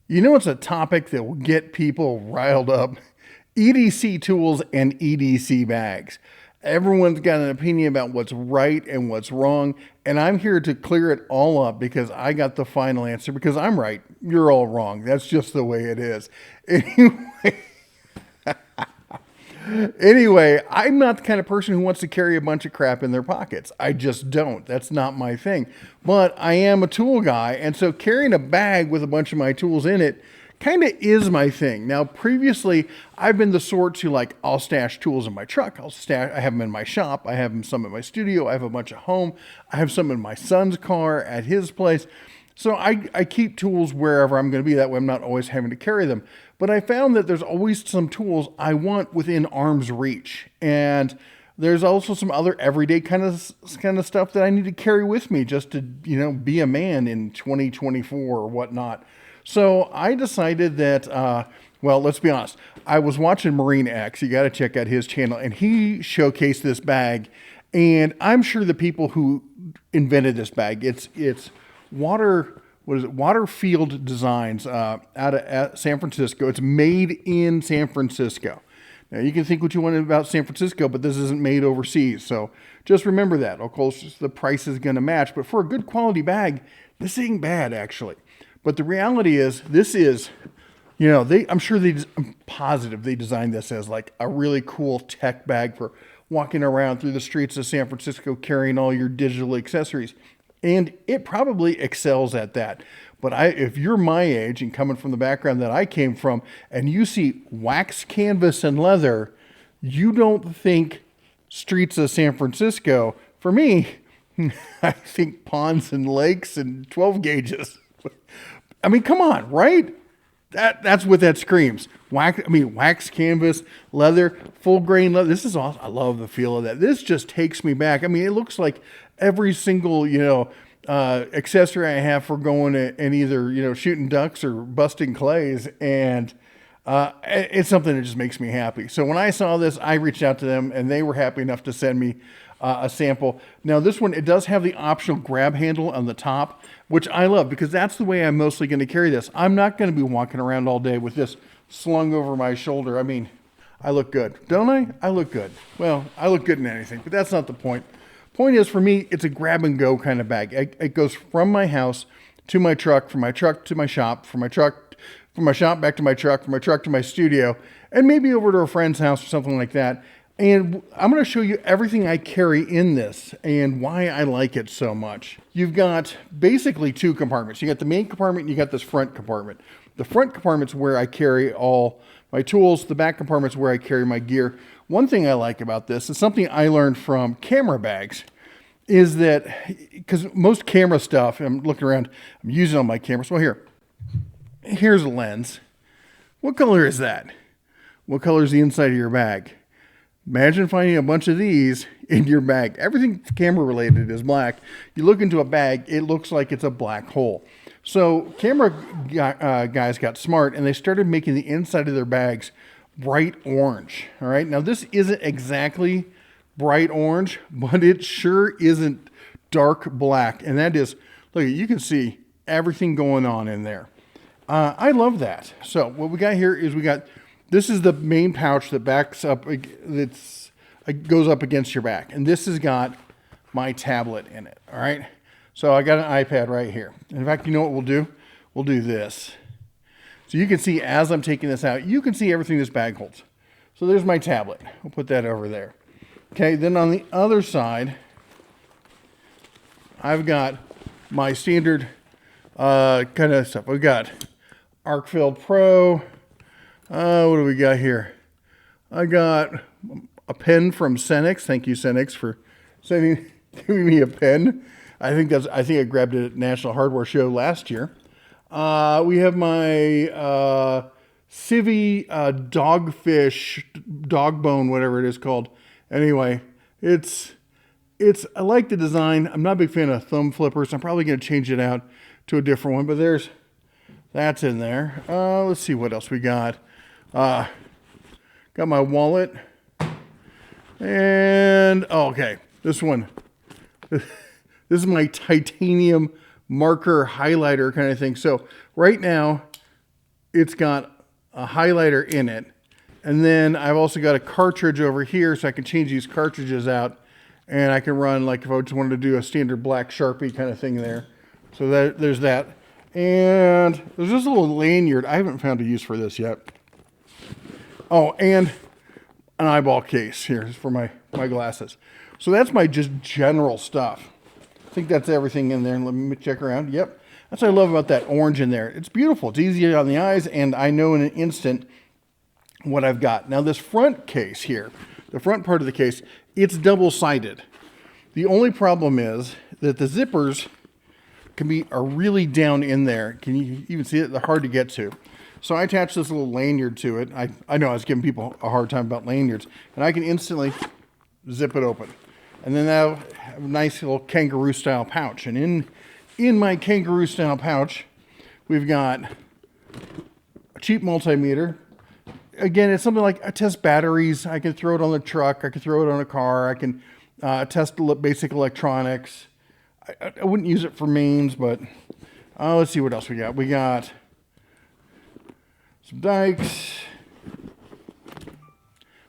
You know, it's a topic that will get people riled up. EDC tools and EDC bags. Everyone's got an opinion about what's right and what's wrong, and I'm here to clear it all up because I got the final answer because I'm right. You're all wrong. That's just the way it is. Anyway, I'm not the kind of person who wants to carry a bunch of crap in their pockets. I just don't. That's not my thing. But I am a tool guy, and so carrying a bag with a bunch of my tools in it kind of is my thing. Now, previously, I've been the sort to like, I'll stash tools in my truck. I have them in my shop. I have them some in my studio. I have a bunch at home. I have some in my son's car at his place. So I keep tools wherever I'm going to be. That way I'm not always having to carry them. But I found that there's always some tools I want within arm's reach. And there's also some other everyday kind of stuff that I need to carry with me just to, be a man in 2024 or whatnot. So I decided that, well, let's be honest. I was watching Marine X. You got to check out his channel. And he showcased this bag. And I'm sure the people who invented this bag, it's Waterfield Designs out of San Francisco. It's made in San Francisco. Now, you can think what you want about San Francisco, but this isn't made overseas. So just remember that. Of course, the price is going to match. But for a good quality bag, this ain't bad, actually. But the reality is, this is, I'm positive they designed this as like a really cool tech bag for walking around through the streets of San Francisco carrying all your digital accessories. And it probably excels at that. But if you're my age and coming from the background that I came from, and you see wax canvas and leather, you don't think streets of San Francisco. For me, I think ponds and lakes and 12 gauges. I mean, come on, right? That's what that screams. Wax canvas, leather, full grain leather. This is awesome. I love the feel of that. This just takes me back. I mean, it looks like every single, accessory I have for going and either, shooting ducks or busting clays. And it's something that just makes me happy. So when I saw this, I reached out to them and they were happy enough to send me a sample. Now this one, it does have the optional grab handle on the top, which I love because that's the way I'm mostly going to carry this. I'm not going to be walking around all day with this slung over my shoulder. I mean, I look good, don't I? I look good. Well, I look good in anything, but that's not the point. Point is, for me, it's a grab and go kind of bag. It goes from my house to my truck, from my truck to my shop, from my shop back to my truck, from my truck to my studio, and maybe over to a friend's house or something like that. And I'm going to show you everything I carry in this and why I like it so much. You've got basically two compartments. You got the main compartment and you got this front compartment. The front compartment's where I carry all my tools. The back compartment's where I carry my gear. One thing I like about this is something I learned from camera bags is that, because most camera stuff, I'm looking around, I'm using on my cameras. Well, here's a lens. What color is that? What color is the inside of your bag? Imagine finding a bunch of these in your bag. Everything camera related is black. You look into a bag, it looks like it's a black hole. So camera guys got smart and they started making the inside of their bags bright orange. All right. Now this isn't exactly bright orange, but it sure isn't dark black. And that is, look, you can see everything going on in there. I love that. So what we got here is this is the main pouch that backs up, it goes up against your back. And this has got my tablet in it, all right? So I got an iPad right here. In fact, you know what we'll do? We'll do this. So you can see as I'm taking this out, you can see everything this bag holds. So there's my tablet. We'll put that over there. Okay, then on the other side, I've got my standard kind of stuff. We've got Waterfield Pro. What do we got here? I got a pen from Cenex. Thank you, Cenex, for giving me a pen. I think I grabbed it at National Hardware Show last year. We have my Civi dogfish, dog bone, whatever it is called. Anyway, I like the design. I'm not a big fan of thumb flippers. I'm probably going to change it out to a different one, but that's in there. Let's see what else we got. Got my wallet. And, okay, this one. This is my titanium marker highlighter kind of thing. So right now, it's got a highlighter in it. And then I've also got a cartridge over here, so I can change these cartridges out. And I can run, like if I just wanted to do a standard black Sharpie kind of thing there. So there's that. And there's this little lanyard. I haven't found a use for this yet. Oh, and an eyeball case here for my glasses. So that's my just general stuff. I think that's everything in there. Let me check around. Yep. That's what I love about that orange in there. It's beautiful. It's easy on the eyes, and I know in an instant what I've got. Now this front case here, the front part of the case, it's double-sided. The only problem is that the zippers are really down in there. Can you even see it? They're hard to get to. So I attached this little lanyard to it. I know I was giving people a hard time about lanyards, and I can instantly zip it open. And then that'll have a nice little kangaroo style pouch. And in my kangaroo style pouch, we've got a cheap multimeter. Again, it's something like I test batteries. I can throw it on the truck. I can throw it on a car. I can test basic electronics. I wouldn't use it for mains, but let's see what else we got. We got some dikes.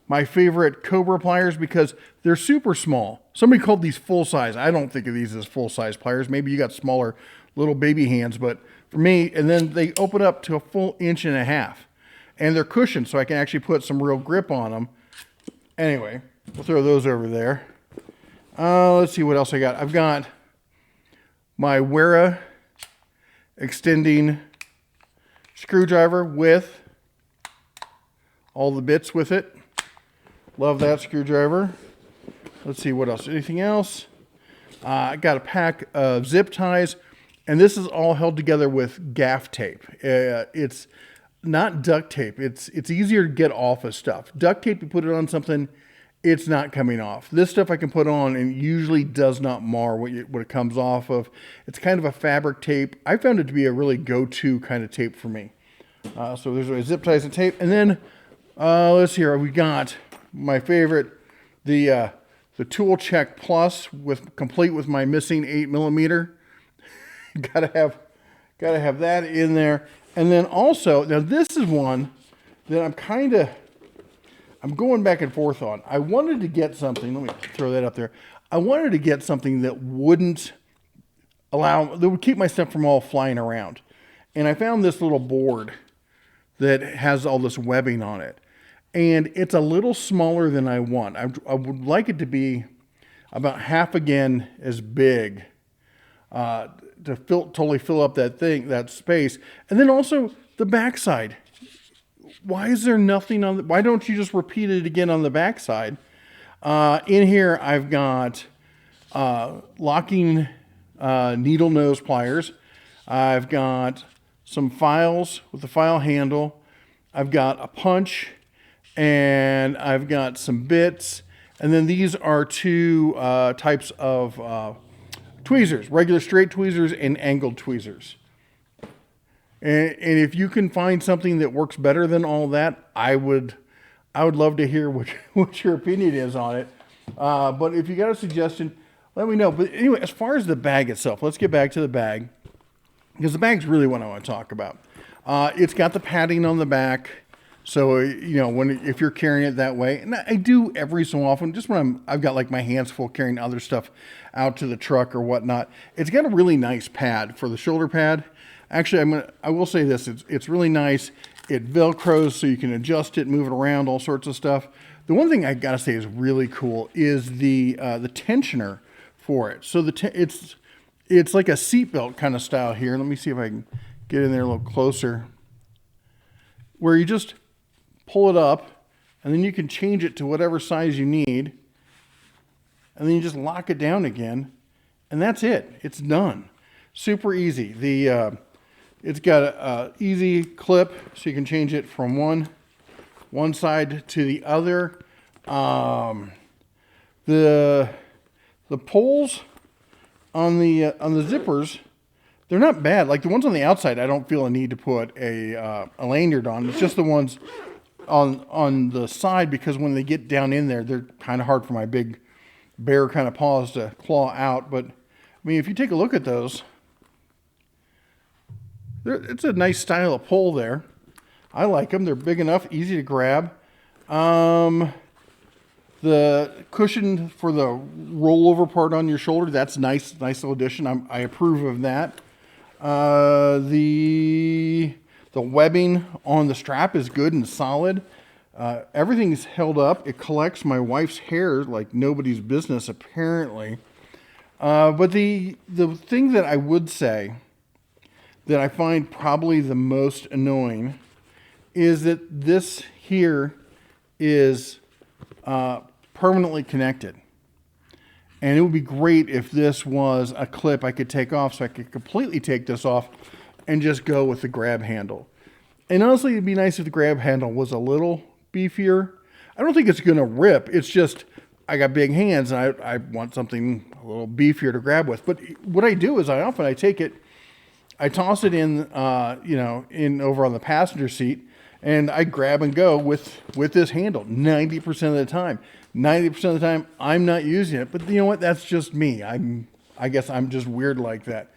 My favorite Cobra pliers because they're super small. Somebody called these full size. I don't think of these as full size pliers. Maybe you got smaller little baby hands, but for me, and then they open up to a full 1.5 inches. And they're cushioned, so I can actually put some real grip on them. Anyway, we'll throw those over there. Let's see what else I got. I've got my Wera extending screwdriver with all the bits with it. Love that screwdriver. Let's see what else. Anything else? I got a pack of zip ties, and this is all held together with gaff tape. It's not duct tape. It's easier to get off of stuff. Duct tape, you put it on something, it's not coming off. This stuff I can put on and usually does not mar what it comes off of. It's kind of a fabric tape. I found it to be a really go-to kind of tape for me. So there's my zip ties and tape. And then let's see here. We got my favorite, the Tool Check Plus complete with my missing 8mm. gotta have that in there. And then also, now this is one that I'm going back and forth on. I wanted to get something, let me throw that up there. I wanted to get something that would keep my stuff from all flying around. And I found this little board that has all this webbing on it. And it's a little smaller than I want. I would like it to be about half again as big. To totally fill up that space. And then also the backside. Why is there nothing why don't you just repeat it again on the backside? In here, I've got locking needle nose pliers. I've got some files with the file handle. I've got a punch, and I've got some bits. And then these are two types of tweezers, regular straight tweezers and angled tweezers. And if you can find something that works better than all that, I would love to hear what your opinion is on it. But if you got a suggestion, let me know. But anyway, as far as the bag itself, let's get back to the bag, because the bag's really what I want to talk about. It's got the padding on the back. So, if you're carrying it that way, and I do every so often, just when I've got like my hands full carrying other stuff out to the truck or whatnot, it's got a really nice pad for the shoulder pad. Actually, I will say this, it's really nice. It Velcros so you can adjust it, move it around, all sorts of stuff. The one thing I gotta say is really cool is the tensioner for it. So it's like a seatbelt kind of style here. Let me see if I can get in there a little closer, where you just pull it up, and then you can change it to whatever size you need, and then you just lock it down again, and that's it. It's done. Super easy. It's got a easy clip, so you can change it from one side to the other. The poles on the zippers, they're not bad. Like the ones on the outside, I don't feel a need to put a lanyard on. It's just the ones on the side, because when they get down in there, they're kind of hard for my big bear kind of paws to claw out. But I mean, if you take a look at those, it's a nice style of pole there. I like them. They're big enough, easy to grab. The cushion for the rollover part on your shoulder, that's nice little addition. I approve of that. The webbing on the strap is good and solid. Everything's held up. It collects my wife's hair like nobody's business, apparently. But the thing that I would say that I find probably the most annoying is that this here is permanently connected. And it would be great if this was a clip I could take off, so I could completely take this off and just go with the grab handle. And honestly, it'd be nice if the grab handle was a little beefier. I don't think it's going to rip. It's just I got big hands and I want something a little beefier to grab with. But what I do is I take it, I toss it in, in over on the passenger seat, and I grab and go with this handle 90% of the time. 90% of the time, I'm not using it. But you know what? That's just me. I guess I'm just weird like that.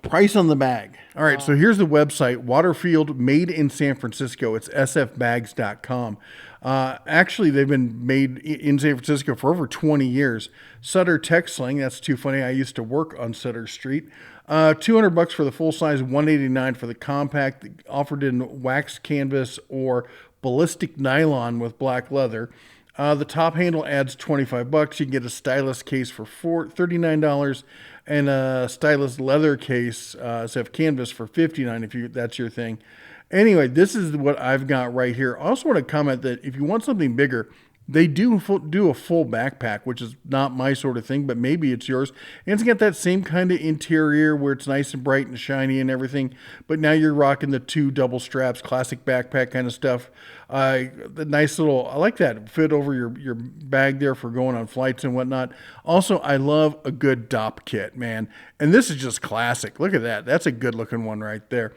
Price on the bag. All right, so here's the website, Waterfield, made in San Francisco. It's sfbags.com. Actually, they've been made in San Francisco for over 20 years. Sutter Tech Sling, that's too funny. I used to work on Sutter Street. $200 for the full size, $189 for the compact, offered in wax canvas or ballistic nylon with black leather. The top handle adds $25. You can get a stylus case for $39 and a stylus leather case, SF canvas for $59 if that's your thing. Anyway, this is what I've got right here. I also want to comment that if you want something bigger, they do a full backpack, which is not my sort of thing, but maybe it's yours. And it's got that same kind of interior where it's nice and bright and shiny and everything. But now you're rocking the 2 double straps, classic backpack kind of stuff. The nice little, I like that, fit over your bag there for going on flights and whatnot. Also, I love a good DOP kit, man. And this is just classic. Look at that. That's a good looking one right there.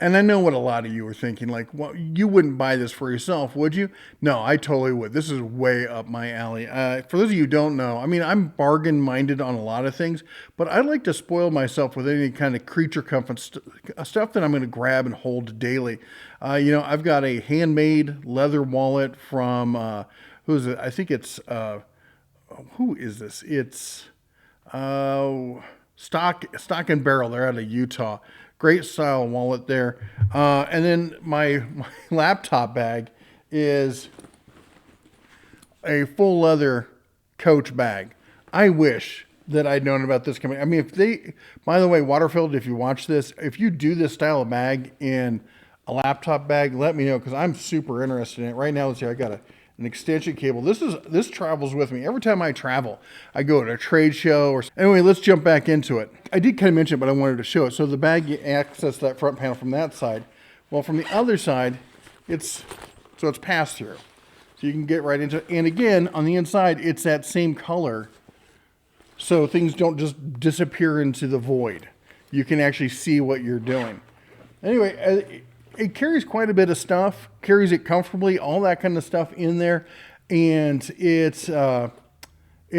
And I know what a lot of you are thinking, like, well, you wouldn't buy this for yourself, would you? No, I totally would. This is way up my alley. For those of you who don't know, I mean, I'm bargain-minded on a lot of things, but I like to spoil myself with any kind of creature comfort stuff that I'm going to grab and hold daily. I've got a handmade leather wallet from, who is it? I think it's, who is this? It's Stock and Barrel. They're out of Utah. Great style wallet there. And then my laptop bag is a full leather Coach bag. I wish that I'd known about this company. I mean, by the way, Waterfield, if you watch this, if you do this style of bag in a laptop bag, let me know, because I'm super interested in it. Right now, let's see, I got an extension cable. This travels with me every time I travel. I go to a trade show anyway, let's jump back into it. I did kind of mention it, but I wanted to show it. So the bag, you access that front panel from that side. Well, from the other side, it's pass through. So you can get right into it. And again, on the inside, it's that same color. So things don't just disappear into the void. You can actually see what you're doing. Anyway, it carries quite a bit of stuff, carries it comfortably, all that kind of stuff in there. And it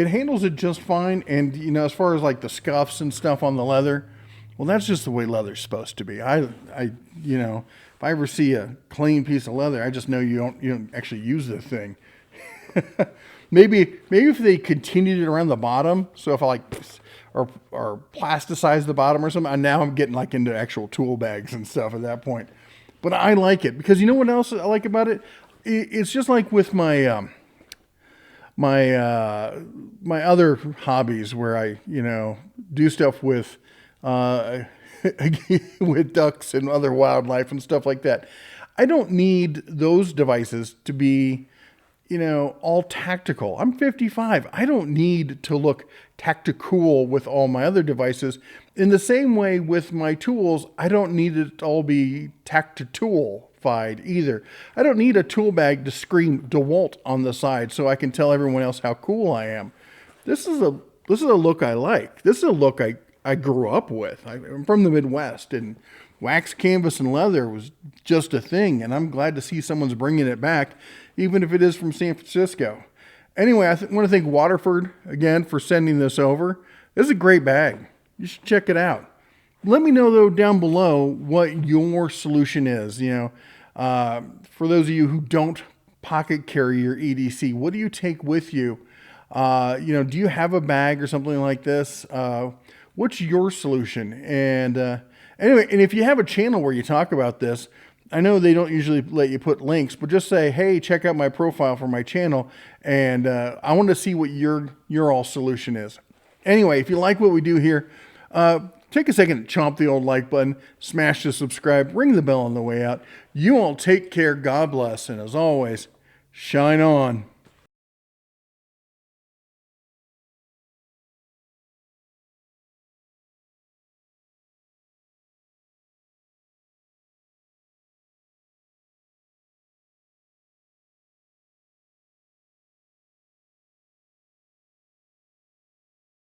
handles it just fine. And, as far as like the scuffs and stuff on the leather, well, that's just the way leather's supposed to be. If I ever see a clean piece of leather, I just know you don't actually use the thing. maybe if they continued it around the bottom, so if I or plasticize the bottom or something, now I'm getting like into actual tool bags and stuff at that point. But I like it because you know what else I like about it? It's just like with my my other hobbies where I do stuff with with ducks and other wildlife and stuff like that. I don't need those devices to be all tactical. I'm 55. I don't need to look tactical with all my other devices. In the same way with my tools, I don't need it to all be tactitool-fied either. I don't need a tool bag to scream DeWalt on the side so I can tell everyone else how cool I am. This is a look I like. This is a look I grew up with. I'm from the Midwest, and wax canvas and leather was just a thing, and I'm glad to see someone's bringing it back, even if it is from San Francisco. Anyway, I want to thank Waterford again for sending this over. This is a great bag. You should check it out. Let me know though down below what your solution is. For those of you who don't pocket carry your EDC, what do you take with you? Do you have a bag or something like this? What's your solution? And anyway, and if you have a channel where you talk about this, I know they don't usually let you put links, but just say, hey, check out my profile for my channel. And I want to see what your all solution is. Anyway, if you like what we do here, take a second to chomp the old like button, smash the subscribe, ring the bell on the way out. You all take care. God bless. And as always, shine on.